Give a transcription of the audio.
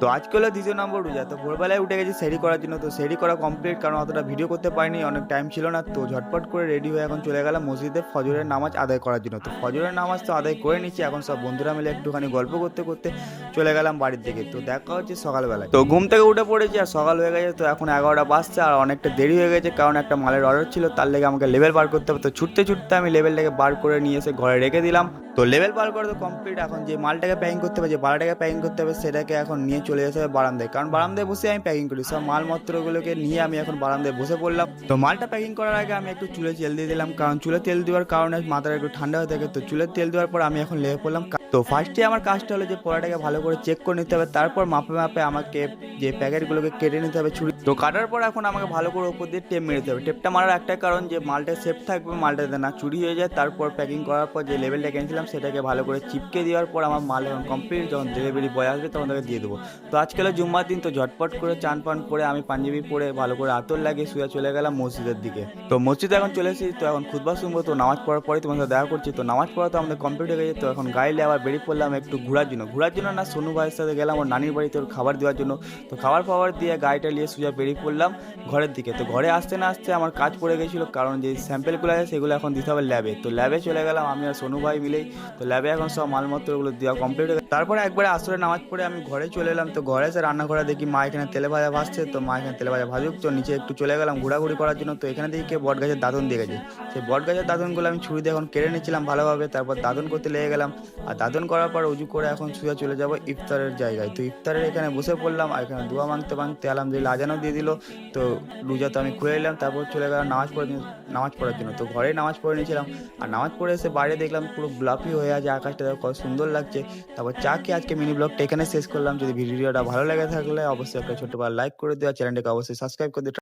তো আজকে হলো ২য় নম্বর রোজা। তো ভোরবেলায় উঠে গেছি সেহরি করার জন্য। তো সেহরি করা কমপ্লিট, কারণ অতটা ভিডিও করতে পারিনি, অনেক টাইম ছিল না। তো ঝটপট করে রেডি হয়ে এখন চলে গেলাম মসজিদে ফজরের নামাজ আদায় করার জন্য। তো ফজরের নামাজ তো আদায় করে নিচ্ছি। এখন সব বন্ধুরা মিলে একটুখানি গল্প করতে, করতে চলে গেলাম বাড়ির দিকে। তো দেখা হচ্ছে সকালবেলায়। তো ঘুম থেকে উঠে পড়েছি আর সকাল হয়ে গেছে। তো এখন ১১টা বাজছে আর অনেকটা দেরি হয়ে গেছে, কারণ একটা মালের অর্ডার ছিল, তার লেগে আমাকে লেভেল বার করতে হবে। তো ছুটতে, ছুটতে আমি লেভেলটাকে বার করে নিয়ে এসে ঘরে রেখে দিলাম। তো লেভেল বার করা তো কমপ্লিট। এখন যে মালটাকে প্যাকিং করতে হবে, যে বালাটাকে প্যাকিং করতে হবে, সেটাকে এখন নিয়ে চলে যেতে হবে বারান্দায়, কারণ বারান্দায় বসে আমি প্যাকিং করি। সব মালপত্রগুলোকে নিয়ে আমি এখন বারান্দায় বসে পড়লাম। তো মালটা প্যাকিং করার আগে আমি একটু চুলে তেল দিয়ে দিলাম, কারণ চুলে তেল দেওয়ার কারণে মাথাটা একটু ঠান্ডা হয়ে থাকে। তো চুলে তেল দেওয়ার পর আমি এখন লেগে পড়লাম। তো ফার্স্টে আমার কাজটা হলো যে পোড়াটাকে ভালো করে চেক করে নিতে হবে, তারপর মাপে মাপে আমাকে যে প্যাকেটগুলোকে কেটে নিতে হবে ছুরি। তো কাটার পর এখন আমাকে ভালো করে উপর দিয়ে টেপ মেরে দিতে হবে। টেপটা মারার একটাই কারণ, যে মালটা সেফ থাকবে, মালটাতে না চুরি হয়ে যায়। তারপর প্যাকিং করার পর যে লেভেলটা কিনেছিলাম সেটাকে ভালো করে চিপকে দেওয়ার পর আমার মাল এখন কমপ্লিট। যখন ডেলিভারি বয় আসবে তখন তাকে দিয়ে দেবো। তো আজকে হলো জুম্মার দিন। তো ঝটপট করে চান পান করে আমি পাঞ্জাবি পরে ভালো করে আতর লাগিয়ে শুয়ে চলে গেলাম মসজিদের দিকে। তো মসজিদে এখন চলে এসেছি। তো এখন খুতবা শুনবো। তো নামাজ পড়ার পরে তোমার সাথে দেখা করছি। তো নামাজ পড়া তো আমাদের কমপ্লিট হয়ে গেছে। তো এখন গাড়ি আবার বেরিয়ে পড়লাম একটু ঘোরার জন্য না, সোনু ভাইয়ের সাথে গেলাম ওর নানির বাড়িতে ওর খাবার দেওয়ার জন্য। তো খাবার ফাবার দিয়ে গাড়িটা নিয়ে সোজা বেরিয়ে পড়লাম ঘরের দিকে। তো ঘরে আসতে না আসতে আমার কাজ পড়ে গেছিলো, কারণ যে স্যাম্পেলগুলো আছে সেগুলো এখন দিতে হবে ল্যাবে। তো ল্যাবে চলে গেলাম আমি আর সোনু ভাই মিলেই। তো ল্যাবে এখন সব মালপত্রগুলো দেওয়া কমপ্লিট হয়ে গেছে। তারপরে একবারে আসরে নামাজ পড়ে আমি ঘরে চলে এলাম। তো ঘরে এসে রান্নাঘরে দেখি মা এখানে তেলে ভাজা ভাজছে। তো মা এখানে তেলে ভাজা ভাজুক। তো নিচে একটু চলে গেলাম ঘোরাঘুরি করার জন্য। তো এখানে দেখি কে বট গাছের দাঁতন দিয়ে গেছে। সেই বট গাছের দাঁতনগুলো আমি ছুরি দিয়ে এখন কেড়ে নিচ্ছিলাম ভালোভাবে। তারপর দাঁতন করতে লেগে গেলাম। আর দাঁতন করার পর উজু করে এখন সোজা চলে যাব ইফতারের জায়গায়। তো ইফতারের এখানে বসে পড়লাম আর এখানে দোয়া মাংতে মাংতে আলহামদুলিল্লাহ আজানও দিয়ে দিল। তো রোজা তো আমি খুলে নিলাম। তারপর চলে গেলাম নামাজ পড়ার জন্য। তো ঘরেই নামাজ পড়ে নিয়েছিলাম। আর নামাজ পড়ে এসে বাইরে দেখলাম পুরো গোলাপি হয়ে আছে আকাশটা, দেখো কত সুন্দর লাগছে। তারপর চা খেয়ে আজকে মিনি ব্লগটা এখানে শেষ করলাম। যদি ভিডিওটা ভালো লেগে থাকলে অবশ্যই একটা ছোট্ট লাইক করে দেওয়া, চ্যানেলটাকে অবশ্যই সাবস্ক্রাইব করে দিও।